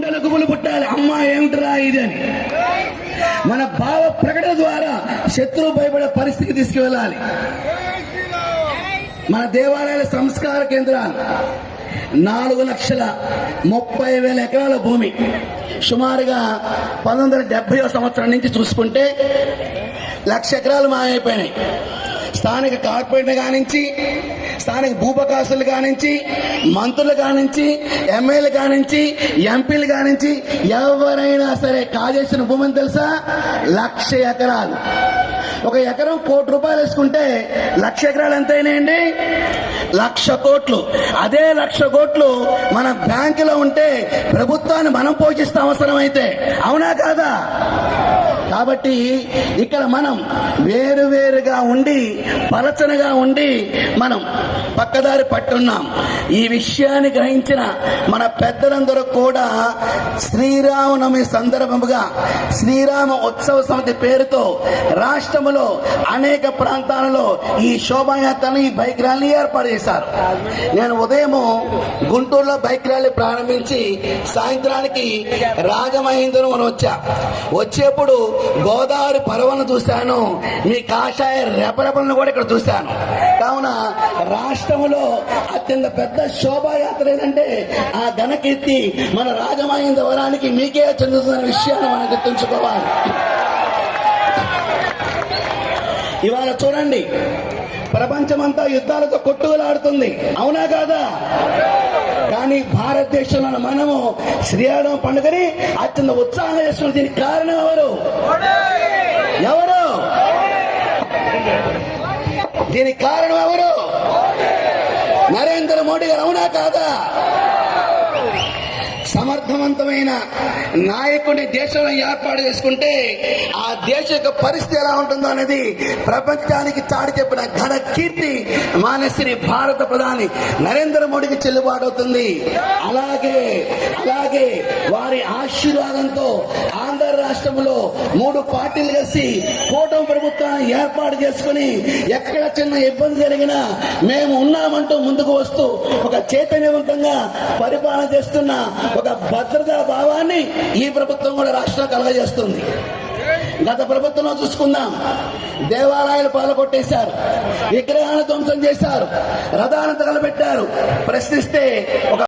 గుండెల గుబులు పుట్టాలి. అమ్మా ఏమిటిరా ఇది అని మన భావ ప్రకటన ద్వారా శత్రువు భయపడే పరిస్థితికి తీసుకువెళ్ళాలి. మన దేవాలయాల సంస్కార కేంద్రాలు 4,30,000 ఎకరాల భూమి సుమారుగా 1970వ సంవత్సరం నుంచి చూసుకుంటే 1,00,000 ఎకరాలు మాయమైపోయినాయి. స్థానిక కార్పొరేటర్ కానించి, స్థానిక భూపకాసులు కానించి, మంత్రులు కానించి, ఎమ్మెల్యేలు కానించి, ఎంపీలు కానించి ఎవరైనా సరే కాజేసిన భూమిని తెలుసా? 1,00,000 ఎకరాలు. ఒక ఎకరం ₹1,00,00,000 వేసుకుంటే 1,00,000 ఎకరాలు ఎంతైనాయండి? 1,00,000 కోట్లు. అదే 1,00,000 కోట్లు మన బ్యాంకులో ఉంటే ప్రభుత్వాన్ని మనం పోషిస్తాం అవసరమైతే. అవునా కాదా? కాబట్టి ఇక్కడ మనం వేరువేరుగా ఉండి పలచనగా ఉండి మనం పక్కదారి పట్టున్నాం. ఈ విషయాన్ని గ్రహించిన మన పెద్దలందరూ కూడా శ్రీరామనవమి సందర్భముగా శ్రీరామ ఉత్సవ సమితి పేరుతో రాష్ట్రంలో అనేక ప్రాంతాలలో ఈ శోభాయాత్రను, ఈ బైక్ ర్యాలీ ఏర్పాటు చేశారు. నేను ఉదయం గుంటూరులో బైక్ ర్యాలీ ప్రారంభించి సాయంత్రానికి రాజమహేంద్రవరం వచ్చేప్పుడు గోదావరి పర్వను చూశాను, మీ కాషాయ రెపరెపలను కూడా ఇక్కడ చూశాను. కావున రాష్ట్రంలో అత్యంత పెద్ద శోభాయాత్ర ఏంటంటే ఆ ఘనకీర్తి మన రాజమహేంద్రవరానికి మీకే చెందుతున్న విషయాన్ని మనం గుర్తుంచుకోవాలి. ఇవాళ చూడండి, ప్రపంచమంతా యుద్ధాలతో కొట్టుకులాడుతుంది. అవునా కాదా? కానీ భారతదేశంలో మనము శ్రీరామ పండుగని అత్యంత ఉత్సాహంగా చేస్తున్నాం. దీనికి కారణం ఎవరు? దీనికి కారణం ఎవరు? నరేంద్ర మోడీ గారు. అవునా కాదా? సమర్థవంతమైన నాయకుడిని దేశంలో ఏర్పాటు చేసుకుంటే ఆ దేశ యొక్క పరిస్థితి ఎలా ఉంటుందో అనేది ప్రపంచానికి చాటి చెప్పిన ఘన కీర్తి మానశ్రీ భారత ప్రధాని నరేంద్ర మోడీకి చెల్లుబాటు అవుతుంది. అలాగే వారి ఆశీర్వాదంతో ఆంధ్ర రాష్ట్రంలో 3 పార్టీలు కలిసి కూటమి ప్రభుత్వాన్ని ఏర్పాటు చేసుకుని ఎక్కడ చిన్న ఇబ్బంది జరిగినా మేము ఉన్నామంటూ ముందుకు వస్తూ ఒక చైతన్యవంతంగా పరిపాలన చేస్తున్న ఒక భద్రతా భావాన్ని ఈ ప్రభుత్వం కూడా రాష్ట్రం కలగజేస్తుంది. గత ప్రభుత్వంలో చూసుకుందాం, దేవాలయాలు పాల్గొట్టేశారు, విగ్రహాలను ధ్వంసం చేశారు, రథాలను తగలబెట్టారు. ప్రశ్నిస్తే ఒక